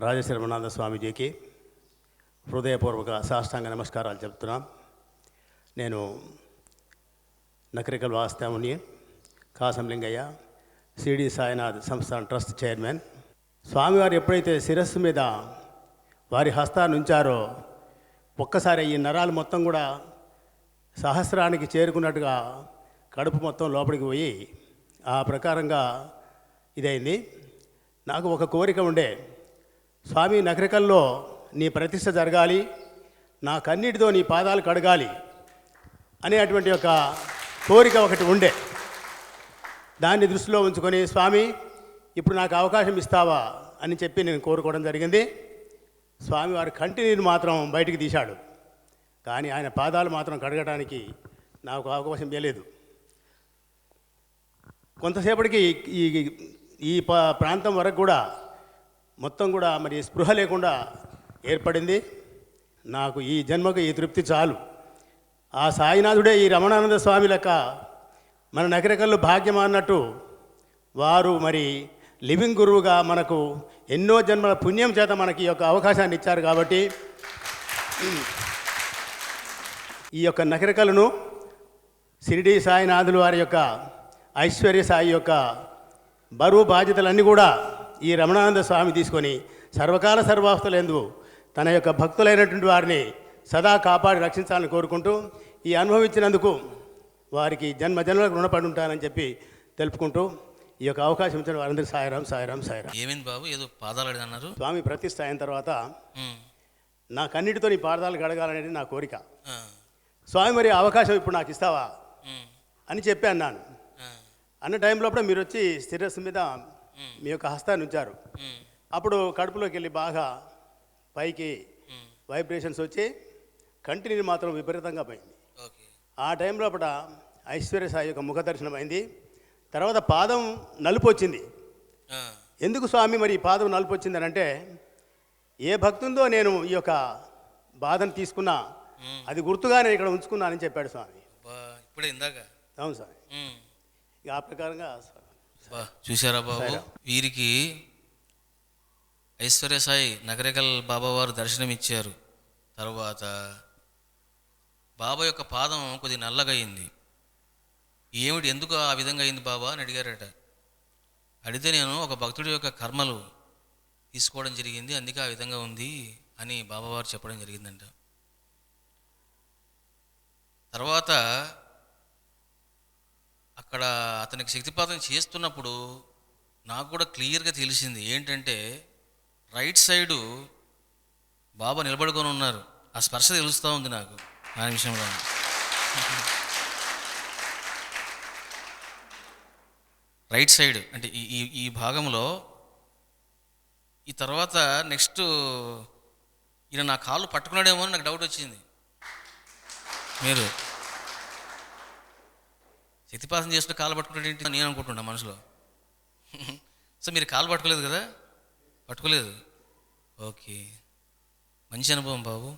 రాజశర్మనాథ స్వామీజీకి హృదయపూర్వక సాష్టాంగ నమస్కారాలు చెప్తున్నాం. నేను నకరికల్ వాస్తవుని కాసంలింగయ్య, సిడి సాయినాథ్ సంస్థాన్ ట్రస్ట్ చైర్మన్. స్వామివారు ఎప్పుడైతే శిరస్సు మీద వారి హస్తాన్ని ఉంచారో ఒక్కసారి ఈ నరాలు మొత్తం కూడా సహస్రానికి చేరుకున్నట్టుగా కడుపు మొత్తం లోపలికి పోయి ఆ ప్రకారంగా ఇదైంది. నాకు ఒక కోరిక ఉండే, స్వామి నకరికల్లో నీ ప్రతిష్ఠ జరగాలి, నా కన్నీటితో నీ పాదాలు కడగాలి అనేటువంటి ఒక కోరిక ఒకటి ఉండే. దాన్ని దృష్టిలో ఉంచుకొని, స్వామి ఇప్పుడు నాకు అవకాశం ఇస్తావా అని చెప్పి నేను కోరుకోవడం జరిగింది. స్వామి వారి కంటి నీరు మాత్రం బయటికి తీశాడు, కానీ ఆయన పాదాలు మాత్రం కడగడానికి నాకు అవకాశం ఇవ్వలేదు. కొంతసేపటికి ఈ ప్రాంతం వరకు కూడా మొత్తం కూడా మరి స్పృహ లేకుండా ఏర్పడింది. నాకు ఈ జన్మకు ఈ తృప్తి చాలు. ఆ సాయినాథుడే ఈ రమణానంద స్వామి లెక్క మన నకరికల్లో భాగ్యం అన్నట్టు వారు మరి లివింగ్ గురువుగా మనకు ఎన్నో జన్మల పుణ్యం చేత మనకి ఈ యొక్క అవకాశాన్ని ఇచ్చారు. కాబట్టి ఈ యొక్క నకరికలను షిరిడి సాయినాథులు వారి యొక్క ఐశ్వర్య సాయి యొక్క బరువు బాధ్యతలన్నీ కూడా ఈ రమణానంద స్వామి తీసుకొని సర్వకాల సర్వావస్థలందు తన యొక్క భక్తులైనటువంటి వారిని సదా కాపాడి రక్షించాలని కోరుకుంటూ, ఈ అనుభవించినందుకు వారికి జన్మ జన్మలకు రుణపడి ఉంటానని చెప్పి తెలుపుకుంటూ ఈ యొక్క అవకాశం ఇచ్చిన వారందరికీ సాయిరాం సాయిరాం సాయిరాం. ఏమైంది బాబు, ఏదో పాదాలు అన్నారు? స్వామి ప్రతిష్ఠ అయిన తర్వాత నా కన్నిటితో నీ పాదాలు గడగాలనేది నా కోరిక. స్వామి మరి అవకాశం ఇప్పుడు నాకు ఇస్తావా అని చెప్పి అన్నాను. అన్న టైంలో మీరు వచ్చి శిరస్సు మీద మీ యొక్క హస్తాన్ని ఉంచారు. అప్పుడు కడుపులోకి వెళ్ళి బాగా పైకి వైబ్రేషన్స్ వచ్చి కంటి నీరు మాత్రం విపరీతంగా పోయింది. ఆ టైంలో ఐశ్వర్య సాయి యొక్క ముఖ దర్శనం అయింది. తర్వాత పాదం నలుపు వచ్చింది. ఎందుకు స్వామి మరి ఈ పాదం నలుపు వచ్చిందని అంటే, ఏ భక్తుందో నేను ఈ యొక్క బాధను తీసుకున్నా, అది గుర్తుగా నేను ఇక్కడ ఉంచుకున్నానని చెప్పాడు స్వామి. ఇప్పుడే ఇందాక. అవును స్వామి. ఇక ఆ ప్రకారంగా చూసారా బాబు, వీరికి ఐశ్వర్య సాయి నకరికల్ బాబా వారు దర్శనం ఇచ్చారు. తర్వాత బాబా యొక్క పాదం కొద్ది నల్లగా అయింది. ఏమిటి, ఎందుకు ఆ విధంగా అయింది బాబా అని అడిగారట. అడిగితే నేను ఒక భక్తుడి యొక్క కర్మలు తీసుకోవడం జరిగింది, అందుకే ఆ విధంగా ఉంది అని బాబావారు చెప్పడం జరిగిందంట. తర్వాత అక్కడ అతనికి శక్తిపాతం చేస్తున్నప్పుడు నాకు కూడా క్లియర్గా తెలిసింది ఏంటంటే, రైట్ సైడు బాబా నిలబడుకొని ఉన్నారు. ఆ స్పర్శ తెలుస్తూ ఉంది నాకు ఆ నిమిషంలో. రైట్ సైడ్ అంటే ఈ భాగంలో. ఈ తర్వాత నెక్స్ట్ ఈయన నా కాళ్ళు పట్టుకున్నాడేమో అని నాకు డౌట్ వచ్చింది. మీరు శక్తిపాతం చేస్తుంటే కాళ్ళు పట్టుకున్నాడు ఏంటి నేను అనుకుంటున్నా మనసులో. సో మీరు కాళ్ళు పట్టుకోలేదు కదా? పట్టుకోలేదు. ఓకే, మంచి అనుభవం బాబు.